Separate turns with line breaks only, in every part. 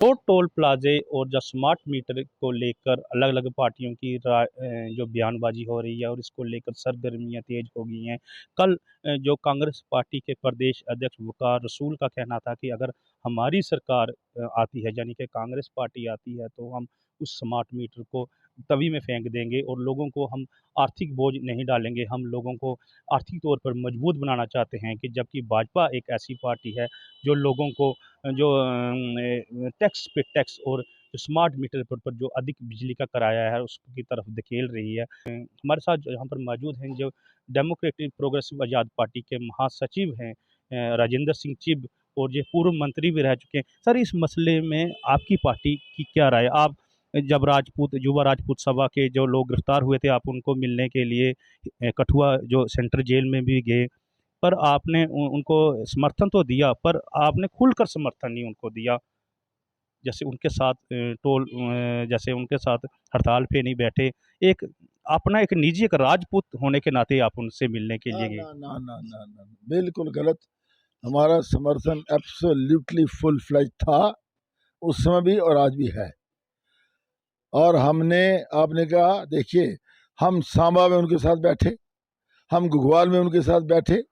तो टोल प्लाजे और जो स्मार्ट मीटर को लेकर अलग-अलग पार्टियों की जो बयानबाजी हो रही है और इसको लेकर सरगर्मियाँ तेज़ हो गई हैं। कल जो कांग्रेस पार्टी के प्रदेश अध्यक्ष वक़ार रसूल का कहना था कि अगर हमारी सरकार आती है, यानी कि कांग्रेस पार्टी आती है, तो हम उस स्मार्ट मीटर को तवी में फेंक देंगे और लोगों को हम आर्थिक बोझ नहीं डालेंगे। हम लोगों को आर्थिक तौर पर मजबूत बनाना चाहते हैं, कि जबकि भाजपा एक ऐसी पार्टी है जो लोगों को जो टैक्स पे टैक्स और स्मार्ट मीटर पर जो अधिक बिजली का किराया है उसकी तरफ धकेल रही है। हमारे साथ यहाँ पर मौजूद हैं जो डेमोक्रेटिक प्रोग्रेसिव आज़ाद पार्टी के महासचिव हैं राजेंद्र सिंह चिब, और ये पूर्व मंत्री भी रह चुके हैं। सर, इस मसले में आपकी पार्टी की क्या राय है? आप जब युवा राजपूत सभा के जो लोग गिरफ्तार हुए थे, आप उनको मिलने के लिए कठुआ जो सेंट्रल जेल में भी गए, पर आपने उनको समर्थन तो दिया, पर आपने खुलकर समर्थन नहीं उनको दिया। जैसे उनके साथ जैसे उनके साथ हड़ताल पे नहीं बैठे। एक अपना एक निजी एक राजपूत होने के नाते आप उनसे मिलने के
ना
लिए
ना
गए।
ना ना ना ना बिल्कुल गलत। हमारा समर्थन एब्सोल्युटली फुल फ्लेज था उस समय भी और आज भी है। और हमने, आपने कहा, देखिए, हम सांबा में उनके साथ बैठे, हम घुघवाल में उनके साथ बैठे,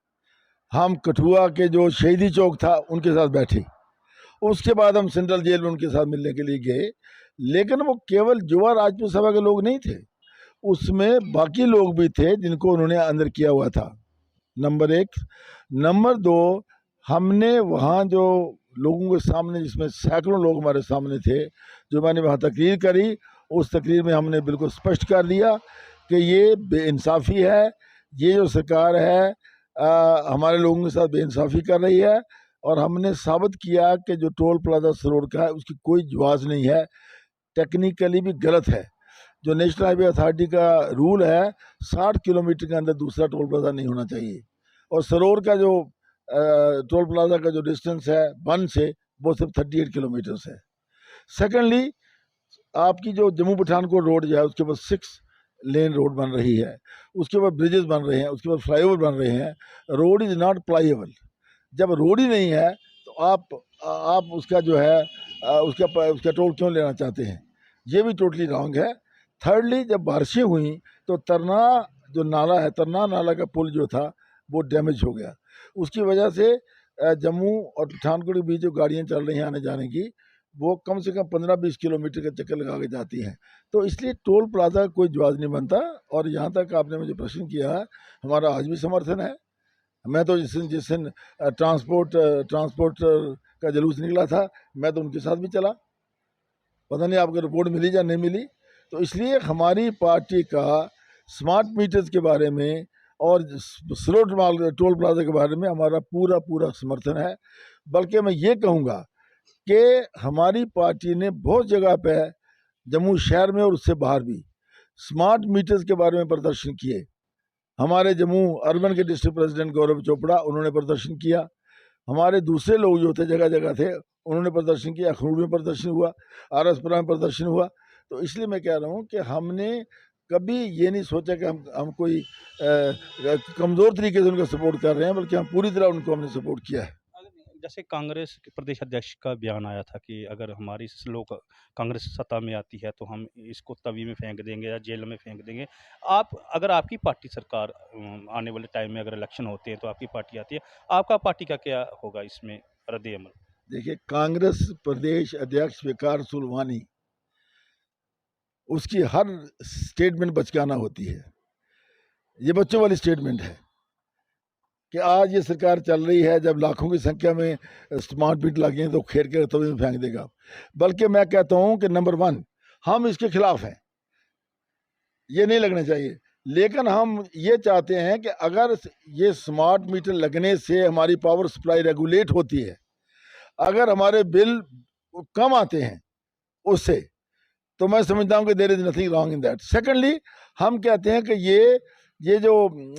हम कठुआ के जो शहीदी चौक था उनके साथ बैठे, उसके बाद हम सेंट्रल जेल में उनके साथ मिलने के लिए गए। लेकिन वो केवल युवा राजपूत सभा के लोग नहीं थे, उसमें बाकी लोग भी थे जिनको उन्होंने अंदर किया हुआ था, नंबर एक। नंबर दो, हमने वहाँ जो लोगों के सामने, जिसमें सैकड़ों लोग हमारे सामने थे, जो मैंने वहाँ तकरीर करी, उस तकरीर में हमने बिल्कुल स्पष्ट कर दिया कि ये बेइंसाफ़ी है, ये जो सरकार है हमारे लोगों के साथ बेइंसाफ़ी कर रही है। और हमने साबित किया कि जो टोल प्लाजा सरोड़ का है उसकी कोई जवाज़ नहीं है, टेक्निकली भी गलत है। जो नेशनल हाईवे अथॉरिटी का रूल है, 60 किलोमीटर के अंदर दूसरा टोल प्लाजा नहीं होना चाहिए। और सरोड़ का जो टोल प्लाजा का जो डिस्टेंस है वन से, वो सिर्फ 38 किलोमीटर्स है। सेकेंडली, आपकी जो जम्मू पठानकोट रोड जो है उसके बाद 6 लेन रोड बन रही है, उसके बाद ब्रिजेस बन रहे हैं, उसके बाद फ्लाईओवर बन रहे हैं। Road is not pliable. जब रोड ही नहीं है तो आप उसका जो है उसका टोल क्यों लेना चाहते हैं? ये भी टोटली रॉन्ग है। थर्डली, जब बारिशें हुई तो तरना जो नाला है, तरना नाला का पुल जो था वो डैमेज हो गया। उसकी वजह से जम्मू और पठानकोट के बीच जो गाड़ियाँ चल रही हैं आने जाने की, वो कम से कम 15-20 किलोमीटर का चक्कर लगा के जाती हैं। तो इसलिए टोल प्लाजा का कोई जवाब नहीं बनता। और यहाँ तक आपने मुझे प्रश्न किया है, हमारा आज भी समर्थन है। मैं तो जिस दिन ट्रांसपोर्ट का जुलूस निकला था, मैं तो उनके साथ भी चला। पता नहीं आपको रिपोर्ट मिली या नहीं मिली। तो इसलिए हमारी पार्टी का स्मार्ट मीटर्स के बारे में और स्लो टोल प्लाजा के बारे में हमारा पूरा पूरा समर्थन है। बल्कि मैं ये कहूँगा कि हमारी पार्टी ने बहुत जगह पे, जम्मू शहर में और उससे बाहर भी, स्मार्ट मीटर्स के बारे में प्रदर्शन किए। हमारे जम्मू अर्बन के डिस्ट्रिक्ट प्रेसिडेंट गौरव चोपड़ा, उन्होंने प्रदर्शन किया। हमारे दूसरे लोग जो थे जगह जगह थे, उन्होंने प्रदर्शन किया। अखनूर में प्रदर्शन हुआ, आरएसपुरा में प्रदर्शन हुआ। तो इसलिए मैं कह रहा हूँ कि हमने कभी ये नहीं सोचा कि हम कोई कमज़ोर तरीके से उनका सपोर्ट कर रहे हैं, बल्कि हम पूरी तरह उनको हमने सपोर्ट किया है।
जैसे कांग्रेस के प्रदेश अध्यक्ष का बयान आया था कि अगर हमारी कांग्रेस सत्ता में आती है तो हम इसको तवी में फेंक देंगे या जेल में फेंक देंगे। अगर आपकी पार्टी सरकार आने वाले टाइम में अगर इलेक्शन होते हैं तो आपकी पार्टी आती है, आपका पार्टी का क्या होगा इसमें रद्द-ए-अमल?
देखिए, कांग्रेस प्रदेश अध्यक्ष वकार सुलवानी, उसकी हर स्टेटमेंट बचकाना होती है। ये बच्चों वाली स्टेटमेंट है कि आज ये सरकार चल रही है, जब लाखों की संख्या में स्मार्ट मीटर लगे हैं तो खेर के तभी में फेंक देगा। बल्कि मैं कहता हूं कि नंबर 1, हम इसके खिलाफ हैं, ये नहीं लगने चाहिए। लेकिन हम ये चाहते हैं कि अगर ये स्मार्ट मीटर लगने से हमारी पावर सप्लाई रेगुलेट होती है, अगर हमारे बिल कम आते हैं उससे, तो मैं समझता हूं कि there is nothing wrong in that. Secondly, हम कहते हैं कि ये जो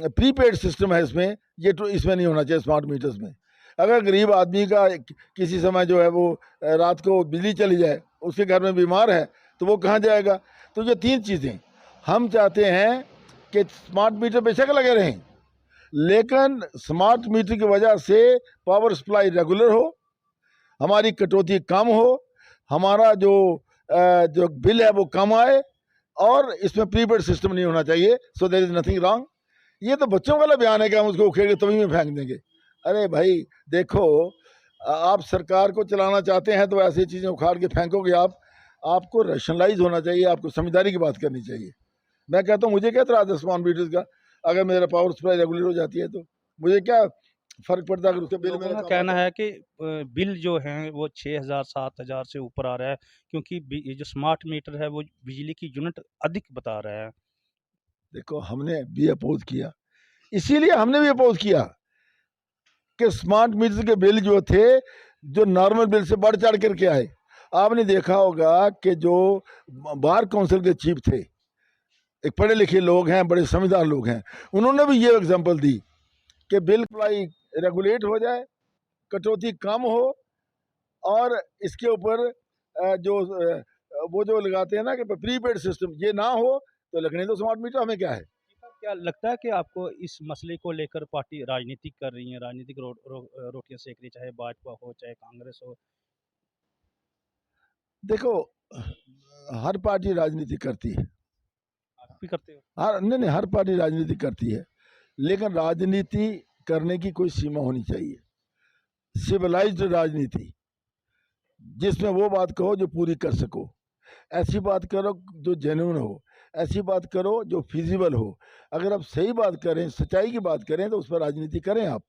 प्रीपेड सिस्टम है इसमें नहीं होना चाहिए स्मार्ट मीटर्स में। अगर गरीब आदमी का किसी समय जो है वो रात को बिजली चली जाए, उसके घर में बीमार है, तो वो कहाँ जाएगा? तो ये 3 चीज़ें हम चाहते हैं कि स्मार्ट मीटर बेशक लगे रहें, लेकिन स्मार्ट मीटर की वजह से पावर सप्लाई रेगुलर हो, हमारी कटौती कम हो, हमारा जो बिल है वो कम आए और इसमें प्रीपेड सिस्टम नहीं होना चाहिए, so there is nothing wrong. ये तो बच्चों वाला बयान है कि हम उसको उखेड़ के तवी में फेंक देंगे। अरे भाई देखो, आप सरकार को चलाना चाहते हैं तो ऐसी चीज़ें उखाड़ के फेंकोगे आप। आपको रैशनलाइज होना चाहिए, आपको समझदारी की बात करनी चाहिए। मैं कहता हूँ मुझे क्या एतराज़ है स्मार्ट मीटर्स का, अगर मेरा पावर सप्लाई रेगुलर हो जाती है तो मुझे क्या फ़र्क पड़ता है अगर उसका बिल
लोगों
मेरा
का
कम
कहना
आता है।
है कि बिल जो हैं वो 6,000 7,000 से ऊपर आ रहा है, क्योंकि ये जो स्मार्ट मीटर है वो बिजली की यूनिट अधिक बता रहा है।
देखो हमने भी अपोज किया, इसीलिए हमने भी अपोज किया कि स्मार्ट मीटर के बिल जो थे, जो नॉर्मल बिल से बढ़ चढ़ करके आए। आपने देखा होगा कि जो बार काउंसिल के चीफ थे, एक पढ़े लिखे लोग हैं, बड़े समझदार लोग हैं, उन्होंने भी ये एग्जांपल दी कि बिल सप्लाई रेगुलेट हो जाए, कटौती कम हो, और इसके ऊपर वो जो लगाते हैं ना कि प्रीपेड सिस्टम, ये ना हो तो लगने दो स्मार्ट मीटर, हमें क्या है।
क्या लगता है कि आपको इस मसले को लेकर पार्टी राजनीतिक कर रही है, राजनीतिक रोटियां सेक रही, चाहे भाजपा हो चाहे कांग्रेस हो?
देखो हर पार्टी राजनीति करती है,
आप भी करते हो?
हर नहीं नहीं हर पार्टी राजनीति करती है, लेकिन राजनीति करने की कोई सीमा होनी चाहिए, सिविलाइज्ड राजनीति, जिसमें वो बात कहो जो पूरी कर सको, ऐसी बात करो जो जेन्युइन हो, ऐसी बात करो जो फिजिबल हो। अगर आप सही बात करें, सच्चाई की बात करें तो उस पर राजनीति करें आप।